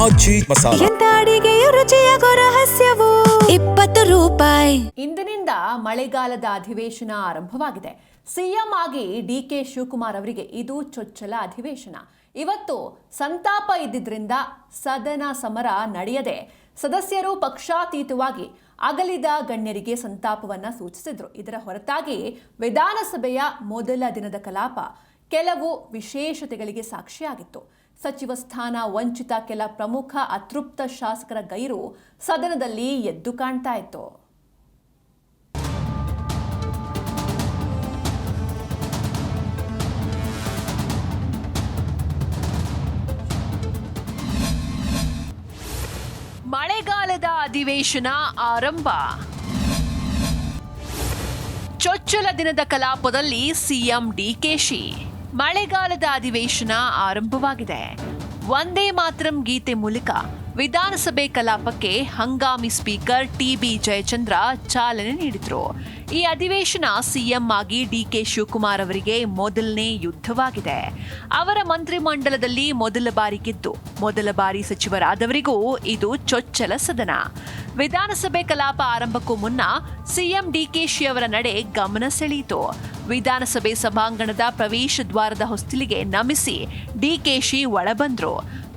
ಮಾಜಿ ಮಸಾಲ. ಎಂತ ಅಡಿಗೆಯ ರುಚಿಯಾಗೋ ರಹಸ್ಯವು 20 ರೂಪಾಯಿ. ಇಂದಿನಿಂದ ಮಳೆಗಾಲದ ಅಧಿವೇಶನ ಆರಂಭವಾಗಿದೆ. ಸಿಎಂ ಆಗಿ ಡಿಕೆ ಶಿವಕುಮಾರ್ ಅವರಿಗೆ ಇದು ಚೊಚ್ಚಲ ಅಧಿವೇಶನ. ಇವತ್ತು ಸಂತಾಪ ಇದ್ದಿದ್ರಿಂದ ಸದನ ಸಮರ ನಡೆಯದೆ ಸದಸ್ಯರು ಪಕ್ಷಾತೀತವಾಗಿ ಅಗಲಿದ ಗಣ್ಯರಿಗೆ ಸಂತಾಪವನ್ನ ಸೂಚಿಸಿದ್ರು. ಇದರ ಹೊರತಾಗಿ ವಿಧಾನಸಭೆಯ ಮೊದಲ ದಿನದ ಕಲಾಪ ಕೆಲವು ವಿಶೇಷತೆಗಳಿಗೆ ಸಾಕ್ಷಿಯಾಗಿತ್ತು. ಸಚಿವ ಸ್ಥಾನ ವಂಚಿತ ಕೆಲ ಪ್ರಮುಖ ಅತೃಪ್ತ ಶಾಸಕರ ಗೈರು ಸದನದಲ್ಲಿ ಎದ್ದು ಕಾಣ್ತಾ ಇತ್ತು. ಮಳೆಗಾಲದ ಅಧಿವೇಶನ ಆರಂಭ. ಚೊಚ್ಚಲ ದಿನದ ಕಲಾಪದಲ್ಲಿ ಸಿಎಂ ಡಿಕೆಶಿ. ಮಳೆಗಾಲದ ಅಧಿವೇಶನ ಆರಂಭವಾಗಿದೆ. ವಂದೇ ಮಾತರಂ ಗೀತೆ ಮೂಲಕ ವಿಧಾನಸಭೆ ಕಲಾಪಕ್ಕೆ ಹಂಗಾಮಿ ಸ್ಪೀಕರ್ ಟಿಬಿ ಜಯಚಂದ್ರ ಚಾಲನೆ ನೀಡಿದರು. ಈ ಅಧಿವೇಶನ ಸಿಎಂ ಆಗಿ ಡಿಕೆ ಶಿವಕುಮಾರ್ ಅವರಿಗೆ ಮೊದಲನೇ ಯುದ್ಧವಾಗಿದೆ. ಅವರ ಮಂತ್ರಿಮಂಡಲದಲ್ಲಿ ಮೊದಲ ಬಾರಿ ಗೆದ್ದು ಮೊದಲ ಬಾರಿ ಸಚಿವರಾದವರಿಗೂ ಇದು ಚೊಚ್ಚಲ ಸದನ. ವಿಧಾನಸಭೆ ಕಲಾಪ ಆರಂಭಕ್ಕೂ ಮುನ್ನ ಸಿಎಂ ಡಿಕೆಶಿ ಅವರ ನಡೆ ಗಮನ ಸೆಳೆಯಿತು. ವಿಧಾನಸಭೆ ಸಭಾಂಗಣದ ಪ್ರವೇಶ ದ್ವಾರದ ಹೊಸ್ತಿಲಿಗೆ ನಮಿಸಿ ಡಿಕೆಶಿ ಒಳಬಂದ್ರು.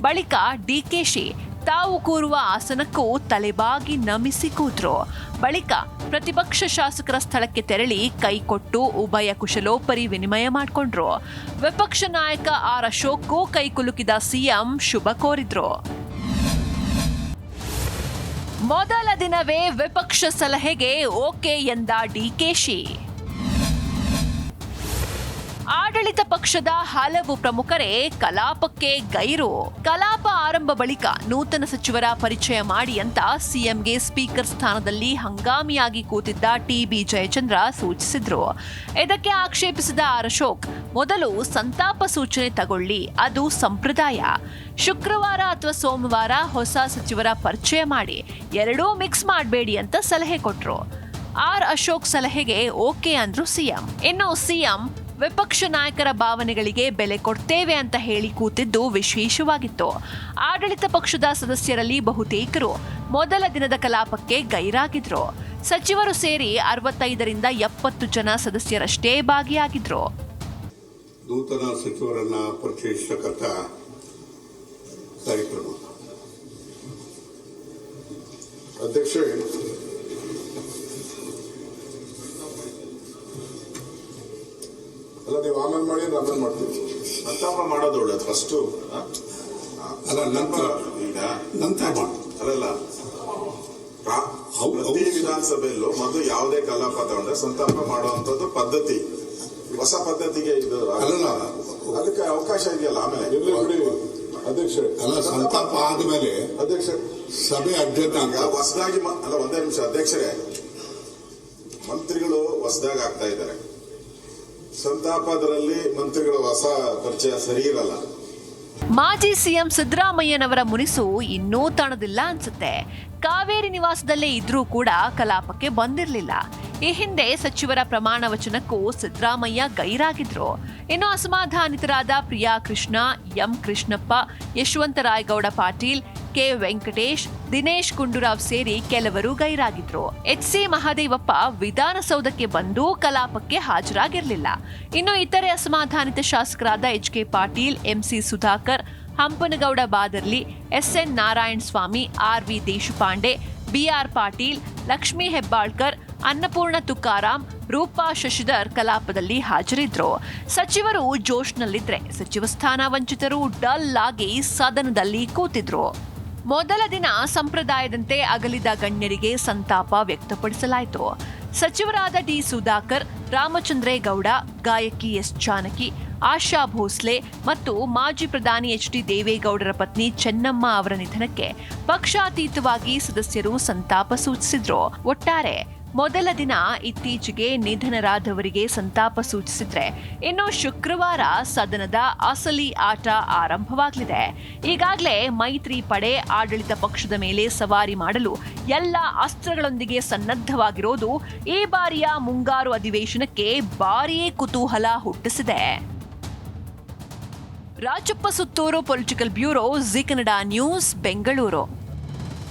ಬಳಿಕ ಡಿಕೆಶಿ ತಾವು ಕೂರುವ ಆಸನಕ್ಕೂ ತಲೆಬಾಗಿ ನಮಿಸಿ ಕೂತ್ರು. ಬಳಿಕ ಪ್ರತಿಪಕ್ಷ ಶಾಸಕರ ಸ್ಥಳಕ್ಕೆ ತೆರಳಿ ಕೈಕೊಟ್ಟು ಉಭಯ ಕುಶಲೋಪರಿ ವಿನಿಮಯ ಮಾಡಿಕೊಂಡ್ರು. ವಿಪಕ್ಷ ನಾಯಕ ಆರ್ ಅಶೋಕ್ಗೂ ಕೈ ಕುಲುಕಿದ ಸಿಎಂ ಶುಭ ಕೋರಿದ್ರು. ಮೊದಲ ದಿನವೇ ವಿಪಕ್ಷ ಸಲಹೆಗೆ ಓಕೆ ಎಂದ ಡಿಕೆಶಿ. ಆಡಳಿತ ಪಕ್ಷದ ಹಲವು ಪ್ರಮುಖರೇ ಕಲಾಪಕ್ಕೆ ಗೈರು. ಕಲಾಪ ಆರಂಭ ಬಳಿಕ ನೂತನ ಸಚಿವರ ಪರಿಚಯ ಮಾಡಿ ಅಂತ ಸಿಎಂಗೆ ಸ್ಪೀಕರ್ ಸ್ಥಾನದಲ್ಲಿ ಹಂಗಾಮಿಯಾಗಿ ಕೂತಿದ್ದ ಟಿಬಿ ಜಯಚಂದ್ರ ಸೂಚಿಸಿದ್ರು. ಇದಕ್ಕೆ ಆಕ್ಷೇಪಿಸಿದ ಆರ್ ಅಶೋಕ್, ಮೊದಲು ಸಂತಾಪ ಸೂಚನೆ ತಗೊಳ್ಳಿ, ಅದು ಸಂಪ್ರದಾಯ. ಶುಕ್ರವಾರ ಅಥವಾ ಸೋಮವಾರ ಹೊಸ ಸಚಿವರ ಪರಿಚಯ ಮಾಡಿ, ಎರಡೂ ಮಿಕ್ಸ್ ಮಾಡಬೇಡಿ ಅಂತ ಸಲಹೆ ಕೊಟ್ರು. ಆರ್ ಅಶೋಕ್ ಸಲಹೆಗೆ ಓಕೆ ಅಂದ್ರು ಸಿಎಂ. ಇನ್ನು ಸಿಎಂ ವಿಪಕ್ಷ ನಾಯಕರ ಭಾವನೆಗಳಿಗೆ ಬೆಲೆ ಕೊಡ್ತೇವೆ ಅಂತ ಹೇಳಿ ಕೂತಿದ್ದು ವಿಶೇಷವಾಗಿತ್ತು. ಆಡಳಿತ ಪಕ್ಷದ ಸದಸ್ಯರಲ್ಲಿ ಬಹುತೇಕರು ಮೊದಲ ದಿನದ ಕಲಾಪಕ್ಕೆ ಗೈರಾಗಿದ್ರು. ಸಚಿವರು ಸೇರಿ 65ರಿಂದ 70 ಜನ ಸದಸ್ಯರಷ್ಟೇ ಭಾಗಿಯಾಗಿದ್ರು. ನೂತನ ಸಚಿವರನ್ನ ಪರಿಚಯಿಸತಕ್ಕಂಥ ಕಾರ್ಯಕ್ರಮ. ಅಧ್ಯಕ್ಷ, ಅಲ್ಲ, ನೀವು ಆಮೇಲೆ ಮಾಡಿ ಆಮೇಲೆ ಮಾಡ್ತೀವಿ. ಸಂತಾಪ ಮಾಡೋದು ಒಳ್ಳೇದು ಫಸ್ಟು. ಅಲ್ಲ, ನಂತರ ಈಗ ನಂತರ ಅಲ್ಲಲ್ಲ, ಪ್ರತಿ ವಿಧಾನಸಭೆಯಲ್ಲೂ ಮೊದಲು ಯಾವುದೇ ಕಲಾಪ ತಗೊಂಡ್ರೆ ಸಂತಾಪ ಮಾಡುವಂತದ್ದು ಪದ್ಧತಿ. ಹೊಸ ಪದ್ಧತಿಗೆ ಇದು ಅಲ್ಲ, ಅದಕ್ಕೆ ಅವಕಾಶ ಇದೆಯಲ್ಲ. ಆಮೇಲೆ ಬಿಡಿ ಅಧ್ಯಕ್ಷ. ಅಲ್ಲ, ಸಂತಾಪ ಆದ್ಮೇಲೆ ಅಧ್ಯಕ್ಷ ಸಭೆ ಅಧ್ಯಕ್ಷ ಹೊಸದಾಗಿ ಅಲ್ಲ, ಒಂದೇ ನಿಮಿಷ ಅಧ್ಯಕ್ಷರೇ, ಮಂತ್ರಿಗಳು ಹೊಸದಾಗಿ ಆಗ್ತಾ ಇದ್ದಾರೆ. ಸಂತಾಪದಲ್ಲಿ ಮಂತ್ರಿಗಳ ಹೊಸ ಪರಿಚಯ ಸರಿ ಇರಲ್ಲ. ಮಾಜಿ ಸಿಎಂ ಸಿದ್ದರಾಮಯ್ಯನವರ ಮುನಿಸು ಇನ್ನೂ ತಣದಿಲ್ಲ ಅನ್ಸುತ್ತೆ. ಕಾವೇರಿ ನಿವಾಸದಲ್ಲೇ ಇದ್ರೂ ಕೂಡ ಕಲಾಪಕ್ಕೆ ಬಂದಿರಲಿಲ್ಲ. ಈ ಹಿಂದೆ ಸಚಿವರ ಪ್ರಮಾಣ ವಚನಕ್ಕೂ ಸಿದ್ದರಾಮಯ್ಯ ಗೈರಾಗಿದ್ರು. ಇನ್ನು ಅಸಮಾಧಾನಿತರಾದ ಪ್ರಿಯಾ ಕೃಷ್ಣ, ಎಂ ಕೃಷ್ಣಪ್ಪ, ಯಶವಂತರಾಯಗೌಡ ಪಾಟೀಲ್, ಕೆ ವೆಂಕಟೇಶ್, ದಿನೇಶ್ ಗುಂಡೂರಾವ್ ಸೇರಿ ಕೆಲವರು ಗೈರಾಗಿದ್ರು. ಎಚ್.ಸಿ. ಮಹದೇವಪ್ಪ ವಿಧಾನಸೌಧಕ್ಕೆ ಬಂದು ಕಲಾಪಕ್ಕೆ ಹಾಜರಾಗಿರಲಿಲ್ಲ. ಇನ್ನು ಇತರೆ ಅಸಮಾಧಾನಿತ ಶಾಸಕರಾದ ಎಚ್.ಕೆ. ಪಾಟೀಲ್, ಎಂ.ಸಿ. ಸುಧಾಕರ್, ಹಂಪನಗೌಡ ಬಾದರ್ಲಿ, ಎಸ್.ಎನ್. ನಾರಾಯಣ ಸ್ವಾಮಿ, ಆರ್.ವಿ. ದೇಶಪಾಂಡೆ, ಬಿ.ಆರ್. ಪಾಟೀಲ್, ಲಕ್ಷ್ಮೀ ಹೆಬ್ಬಾಳ್ಕರ್, ಅನ್ನಪೂರ್ಣ ತುಕಾರಾಂ, ರೂಪಾ ಶಶಿಧರ್ ಕಲಾಪದಲ್ಲಿ ಹಾಜರಿದ್ರು. ಸಚಿವರು ಜೋಶ್ನಲ್ಲಿದ್ರೆ ಸಚಿವ ಸ್ಥಾನ ವಂಚಿತರು ಡಲ್ ಆಗಿ ಸದನದಲ್ಲಿ ಕೂತಿದ್ರು. ಮೊದಲ ದಿನ ಸಂಪ್ರದಾಯದಂತೆ ಅಗಲಿದ ಗಣ್ಯರಿಗೆ ಸಂತಾಪ ವ್ಯಕ್ತಪಡಿಸಲಾಯಿತು. ಸಚಿವರಾದ ಡಿ ಸುಧಾಕರ್, ರಾಮಚಂದ್ರೇಗೌಡ, ಗಾಯಕಿ ಎಸ್ ಜಾನಕಿ, ಆಶಾ ಭೋಸ್ಲೆ ಮತ್ತು ಮಾಜಿ ಪ್ರಧಾನಿ ಎಚ್.ಡಿ. ದೇವೇಗೌಡರ ಪತ್ನಿ ಚೆನ್ನಮ್ಮ ಅವರ ನಿಧನಕ್ಕೆ ಪಕ್ಷಾತೀತವಾಗಿ ಸದಸ್ಯರು ಸಂತಾಪ ಸೂಚಿಸಿದ್ರು. ಒಟ್ಟಾರೆ ಮೊದಲ ದಿನ ಇತ್ತೀಚೆಗೆ ನಿಧನರಾದವರಿಗೆ ಸಂತಾಪ ಸೂಚಿಸಿದ್ರೆ, ಇನ್ನು ಶುಕ್ರವಾರ ಸದನದ ಅಸಲಿ ಆಟ ಆರಂಭವಾಗಲಿದೆ. ಈಗಾಗಲೇ ಮೈತ್ರಿ ಪಡೆ ಆಡಳಿತ ಪಕ್ಷದ ಮೇಲೆ ಸವಾರಿ ಮಾಡಲು ಎಲ್ಲ ಅಸ್ತ್ರಗಳೊಂದಿಗೆ ಸನ್ನದ್ಧವಾಗಿರೋದು ಈ ಬಾರಿಯ ಮುಂಗಾರು ಅಧಿವೇಶನಕ್ಕೆ ಭಾರೀ ಕುತೂಹಲ ಹುಟ್ಟಿಸಿದೆ. Rajappa Suttur, political bureau, Zee Kannada news, Bengaluru.